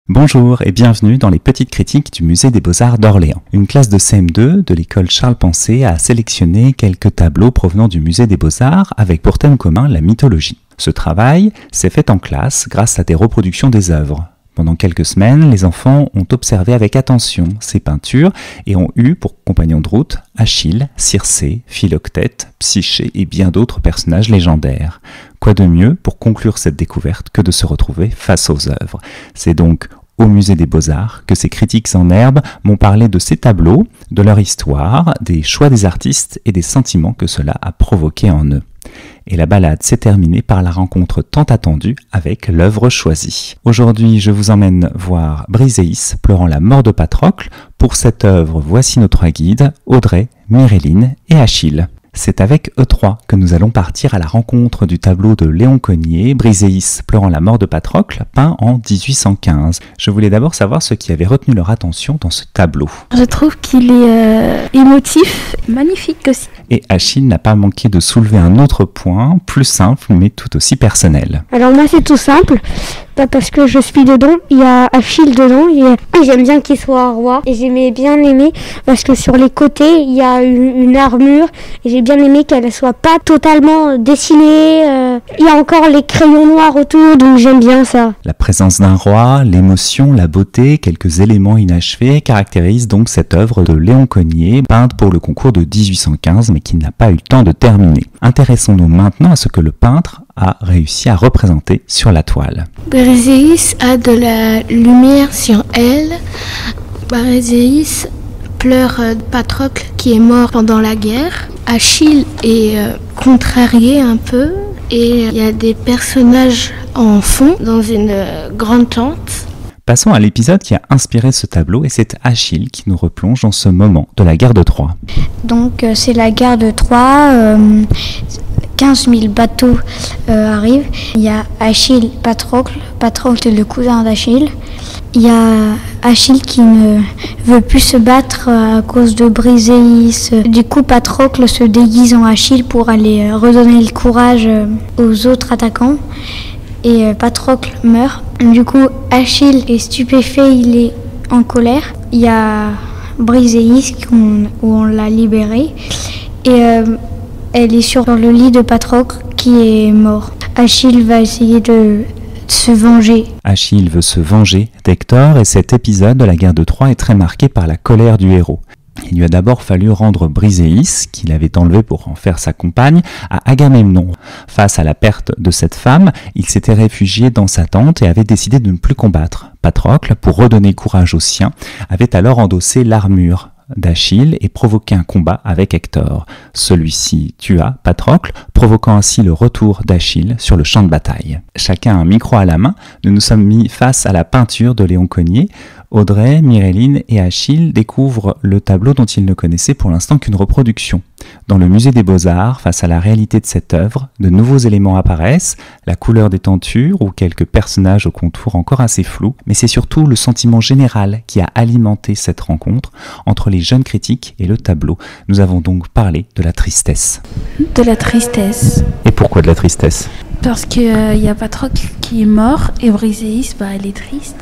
Bonjour et bienvenue dans les petites critiques du Musée des Beaux-Arts d'Orléans. Une classe de CM2 de l'école Charles Pensée a sélectionné quelques tableaux provenant du Musée des Beaux-Arts avec pour thème commun la mythologie. Ce travail s'est fait en classe grâce à des reproductions des œuvres. Pendant quelques semaines, les enfants ont observé avec attention ces peintures et ont eu pour compagnons de route Achille, Circé, Philoctète, Psyché et bien d'autres personnages légendaires. Quoi de mieux pour conclure cette découverte que de se retrouver face aux œuvres. C'est donc au Musée des Beaux-Arts que ces critiques en herbe m'ont parlé de ces tableaux, de leur histoire, des choix des artistes et des sentiments que cela a provoqué en eux. Et la balade s'est terminée par la rencontre tant attendue avec l'œuvre choisie. Aujourd'hui, je vous emmène voir Briséis pleurant la mort de Patrocle. Pour cette œuvre, voici nos trois guides, Audrey, Myréline et Achille. C'est avec eux trois que nous allons partir à la rencontre du tableau de Léon Cogniet, Briséis pleurant la mort de Patrocle, peint en 1815. Je voulais d'abord savoir ce qui avait retenu leur attention dans ce tableau. Je trouve qu'il est émotif, magnifique aussi. Et Achille n'a pas manqué de soulever un autre point, plus simple mais tout aussi personnel. Alors moi c'est tout simple, parce que je suis dedans, il y a Achille dedans, et j'aime bien qu'il soit roi, et j'aimais bien l'aimer, parce que sur les côtés il y a une armure, et j'ai bien aimé qu'elle soit pas totalement dessinée, il y a encore les crayons noirs autour, donc j'aime bien ça. La présence d'un roi, l'émotion, la beauté, quelques éléments inachevés caractérisent donc cette œuvre de Léon Cogniet, peinte pour le concours de 1815, mais qui n'a pas eu le temps de terminer. Intéressons-nous maintenant à ce que le peintre a réussi à représenter sur la toile. Briséis a de la lumière sur elle. Briséis pleure Patrocle qui est mort pendant la guerre. Achille est contrarié un peu et il y a des personnages en fond dans une grande tente. Passons à l'épisode qui a inspiré ce tableau et c'est Achille qui nous replonge dans ce moment de la guerre de Troie. Donc c'est la guerre de Troie, 15 000 bateaux arrivent. Il y a Achille, Patrocle est le cousin d'Achille. Il y a Achille qui ne veut plus se battre à cause de Briséis. Du coup, Patrocle se déguise en Achille pour aller redonner le courage aux autres attaquants. Et Patrocle meurt. Du coup, Achille est stupéfait, il est en colère. Il y a Briséis où on l'a libérée. Et elle est sur le lit de Patrocle qui est mort. Achille va essayer de se venger. Achille veut se venger d'Hector et cet épisode de la guerre de Troie est très marqué par la colère du héros. Il lui a d'abord fallu rendre Briséis, qu'il avait enlevé pour en faire sa compagne, à Agamemnon. Face à la perte de cette femme, il s'était réfugié dans sa tente et avait décidé de ne plus combattre. Patrocle, pour redonner courage aux siens, avait alors endossé l'armure d'Achille et provoqué un combat avec Hector. Celui-ci tua Patrocle, provoquant ainsi le retour d'Achille sur le champ de bataille. Chacun un micro à la main, nous nous sommes mis face à la peinture de Léon Cogniet. Audrey, Myréline et Achille découvrent le tableau dont ils ne connaissaient pour l'instant qu'une reproduction. Dans le Musée des Beaux-Arts, face à la réalité de cette œuvre, de nouveaux éléments apparaissent, la couleur des tentures ou quelques personnages au contour encore assez flous, mais c'est surtout le sentiment général qui a alimenté cette rencontre entre les jeunes critiques et le tableau. Nous avons donc parlé de la tristesse. De la tristesse. Et pourquoi de la tristesse ? Parce qu'il y a Patrocle qui est mort et Briséis, elle est triste.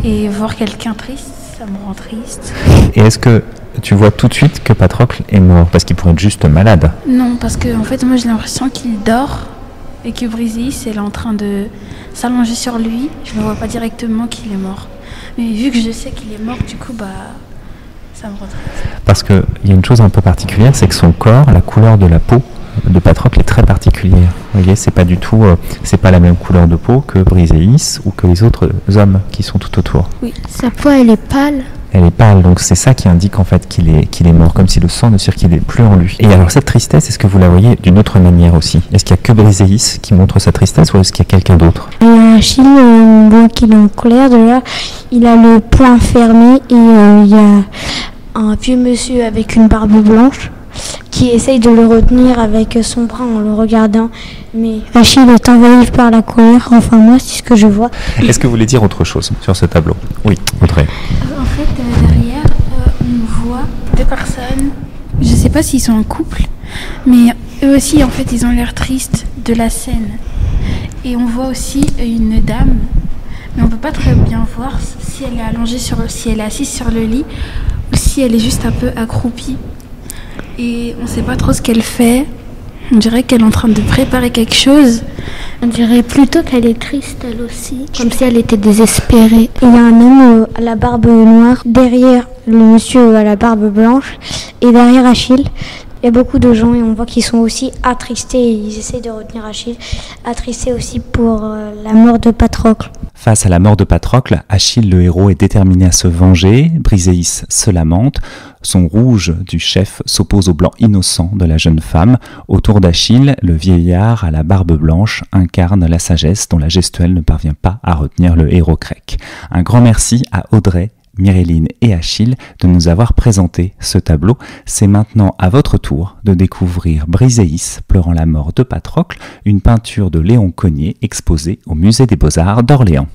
Et voir quelqu'un triste, ça me rend triste. Et est-ce que tu vois tout de suite que Patrocle est mort parce qu'il pourrait être juste malade? Non, parce que en fait, moi j'ai l'impression qu'il dort et que Briséis est en train de s'allonger sur lui. Je ne vois pas directement qu'il est mort. Mais vu que je sais qu'il est mort, du coup, ça me rend triste. Parce qu'il y a une chose un peu particulière, c'est que son corps, la couleur de la peau de Patrocle est très particulière. Vous voyez, c'est pas la même couleur de peau que Briséis ou que les autres hommes qui sont tout autour. Oui, sa peau elle est pâle. Elle est pâle, donc c'est ça qui indique en fait qu'il est mort, comme si le sang ne circulait plus en lui. Et alors cette tristesse, est-ce que vous la voyez d'une autre manière aussi? Est-ce qu'il n'y a que Briséis qui montre sa tristesse ou est-ce qu'il y a quelqu'un d'autre? Il y a Achille, on voit qu'il est en colère déjà. Il a le poing fermé et il y a un vieux monsieur avec une barbe blanche qui essaye de le retenir avec son bras en le regardant. Mais Achille est envahi par la colère, enfin moi c'est ce que je vois. Est-ce que vous voulez dire autre chose sur ce tableau? Oui, Audrey. En fait, derrière, on voit deux personnes. Je sais pas s'ils sont en couple, mais eux aussi, en fait, ils ont l'air tristes de la scène. Et on voit aussi une dame, mais on peut pas très bien voir si elle est allongée si elle est assise sur le lit ou si elle est juste un peu accroupie. Et on sait pas trop ce qu'elle fait. On dirait qu'elle est en train de préparer quelque chose. On dirait plutôt qu'elle est triste elle aussi, comme si elle était désespérée. Il y a un homme à la barbe noire derrière le monsieur à la barbe blanche et derrière Achille. Il y a beaucoup de gens et on voit qu'ils sont aussi attristés et ils essaient de retenir Achille, attristés aussi pour la mort de Patrocle. Face à la mort de Patrocle, Achille le héros est déterminé à se venger, Briséis se lamente, son rouge du chef s'oppose au blanc innocent de la jeune femme. Autour d'Achille, le vieillard à la barbe blanche incarne la sagesse dont la gestuelle ne parvient pas à retenir le héros grec. Un grand merci à Audrey, Myréline et Achille de nous avoir présenté ce tableau. C'est maintenant à votre tour de découvrir Briséis pleurant la mort de Patrocle, une peinture de Léon Cogniet exposée au Musée des Beaux-Arts d'Orléans.